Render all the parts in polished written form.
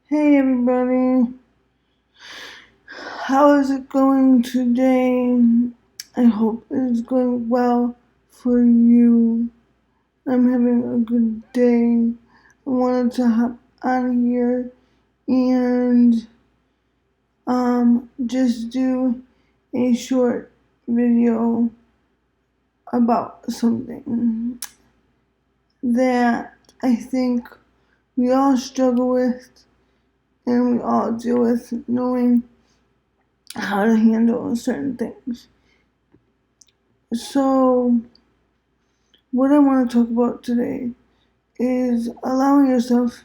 Hey everybody, how is it going today? I hope it is going well for you. I'm having a good day. I wanted to hop on here and just do a short video about something that I think we all struggle with and we all deal with, knowing how to handle certain things. So, what I want to talk about today is allowing yourself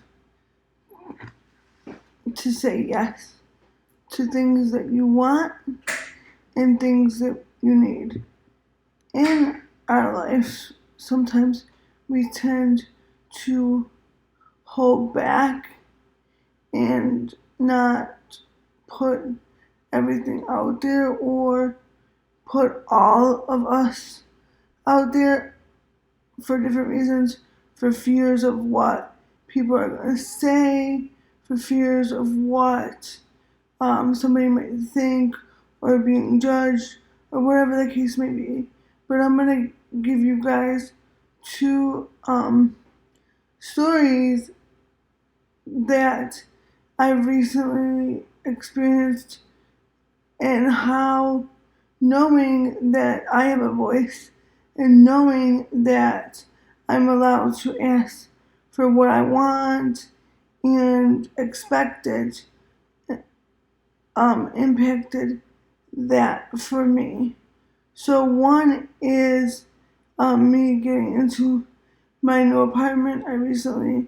to say yes to things that you want and things that you need. In our life, sometimes we tend to hold back and not put everything out there or put all of us out there for different reasons, for fears of what people are going to say, for fears of what somebody might think, or being judged, or whatever the case may be. But I'm going to give you guys two stories that I've recently experienced, and how knowing that I have a voice and knowing that I'm allowed to ask for what I want and expect it impacted that for me. So one is me getting into my new apartment. I recently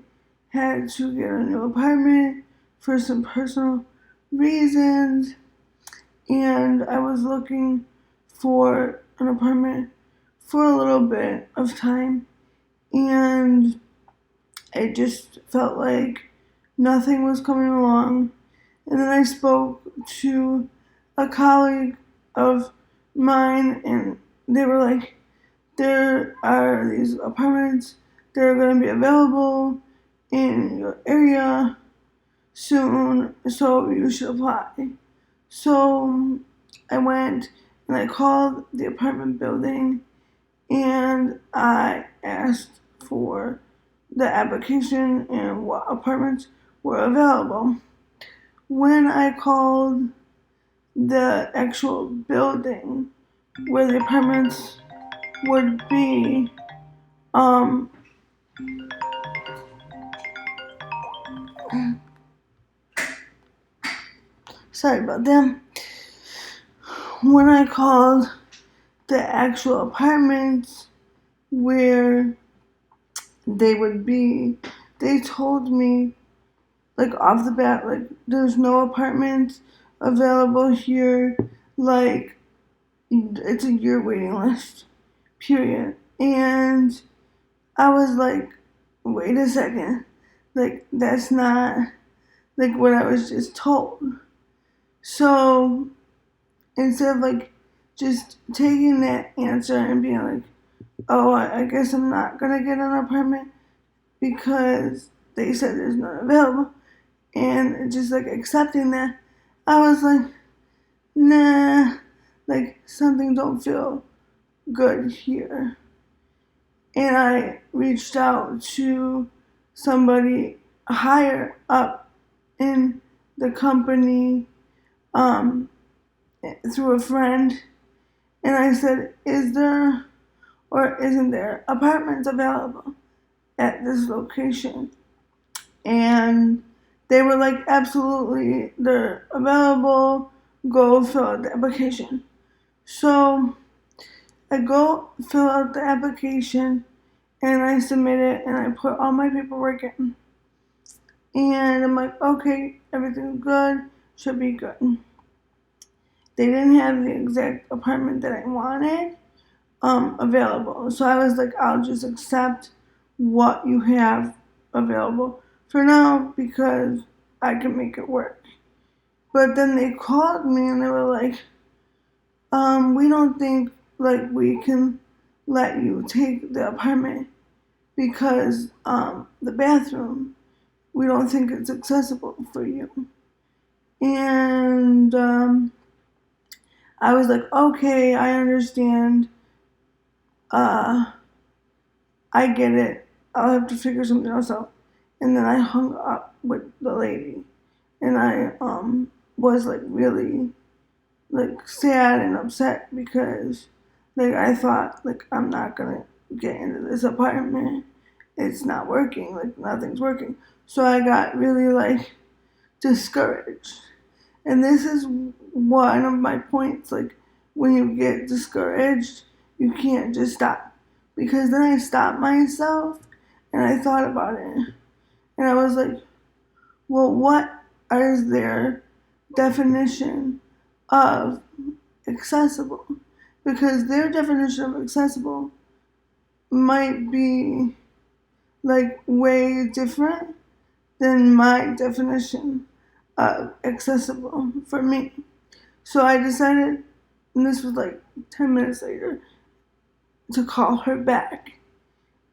had to get a new apartment for some personal reasons, and I was looking for an apartment for a little bit of time, and it just felt like nothing was coming along. And then I spoke to a colleague of mine, and they were like, there are these apartments that are going to be available in your area soon, so you should apply. So I went and I called the apartment building and I asked for the application and what apartments were available. When I called the actual building where the apartments would be, um, sorry about that. When I called the actual apartments where they would be, they told me, like, off the bat, like, there's no apartments available here, like, it's a year waiting list, period. And I was like, wait a second, like, that's not, like, what I was just told. So, instead of, like, just taking that answer and being like, oh, I guess I'm not gonna get an apartment because they said there's none available, and just like accepting that, I was like, nah, like something don't feel good here. And I reached out to somebody higher up in the company, um, through a friend, and I said, is there or isn't there apartments available at this location? And they were like, absolutely, they're available, go fill out the application. So I go fill out the application and I submit it and I put all my paperwork in. And I'm like, okay, everything's good, should be good. They didn't have the exact apartment that I wanted available. So I was like, I'll just accept what you have available for now because I can make it work. But then they called me and they were like, we don't think like we can let you take the apartment because the bathroom we don't think it's accessible for you. And I was like, okay, I understand. Uh, I get it. I'll have to figure something else out. And then I hung up with the lady. And I was like really like sad and upset because like I thought like I'm not gonna get into this apartment. It's not working, like nothing's working. So I got really like discouraged. And this is one of my points, like when you get discouraged, you can't just stop. Because then I stopped myself and I thought about it. And I was like, well, what is their definition of accessible? Because their definition of accessible might be like way different than my definition of accessible for me. So I decided, and this was like 10 minutes later, to call her back.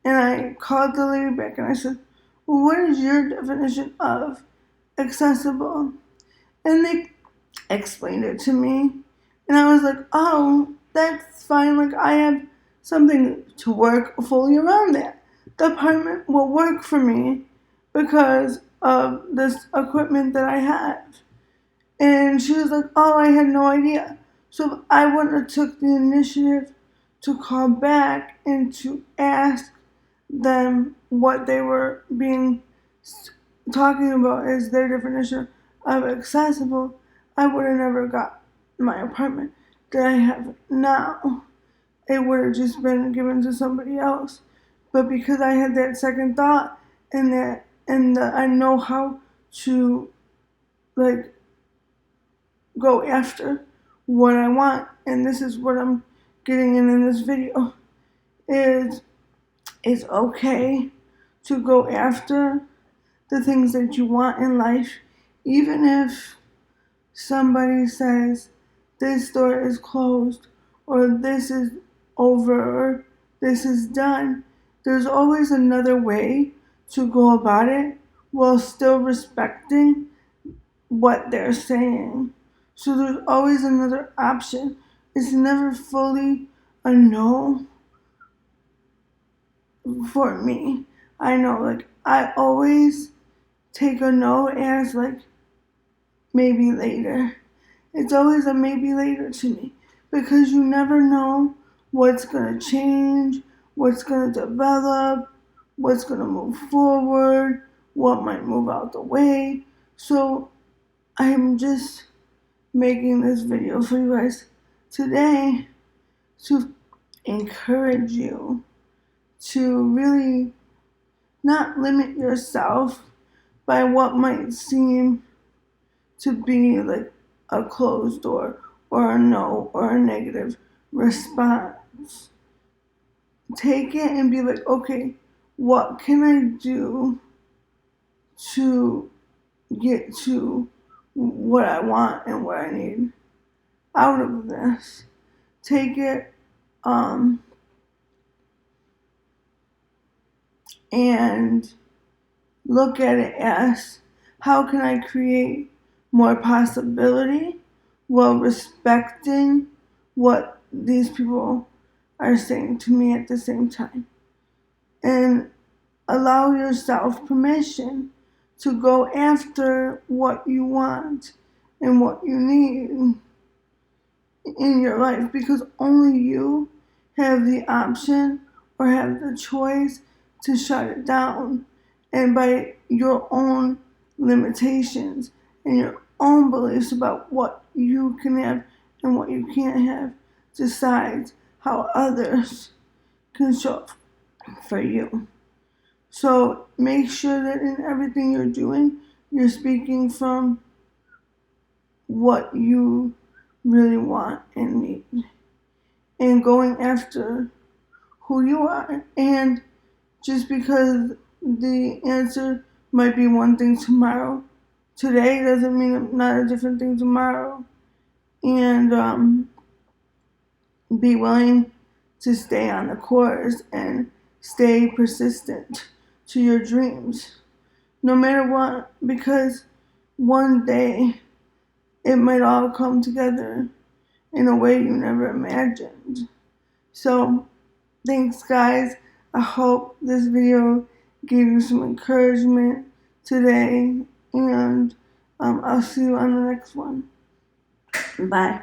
And I called the lady back and I said, well, what is your definition of accessible? And they explained it to me. And I was like, oh, that's fine. Like, I have something to work fully around that. The apartment will work for me because of this equipment that I have. And she was like, oh, I had no idea. So I wouldn't have took the initiative to call back and to ask them what they were talking about as their definition of accessible, I would have never got my apartment that I have now. It would have just been given to somebody else. But because I had that second thought and I know how to like go after what I want, and this is what I'm getting in this video, is it's okay to go after the things that you want in life, even if somebody says this door is closed or this is over or this is done. There's always another way to go about it while still respecting what they're saying. So there's always another option. It's never fully a no for me. I know, like, I always take a no as, like, maybe later. It's always a maybe later to me because you never know what's going to change, what's going to develop, what's going to move forward, what might move out the way. So I'm just making this video for you guys today to encourage you to really not limit yourself by what might seem to be like a closed door or a no or a negative response. Take it and be like, okay, what can I do to get to what I want and what I need out of this? Take it and look at it as how can I create more possibility while respecting what these people are saying to me at the same time. And allow yourself permission to go after what you want and what you need in your life because only you have the option or have the choice to shut it down. And by your own limitations and your own beliefs about what you can have and what you can't have, decides how others can show up for you. So make sure that in everything you're doing, you're speaking from what you really want and need and going after who you are. And just because the answer might be one thing today doesn't mean not a different thing tomorrow. And be willing to stay on the course and stay persistent to your dreams no matter what, because one day it might all come together in a way you never imagined. So, thanks, guys. I hope this video gave you some encouragement today, and I'll see you on the next one. Bye.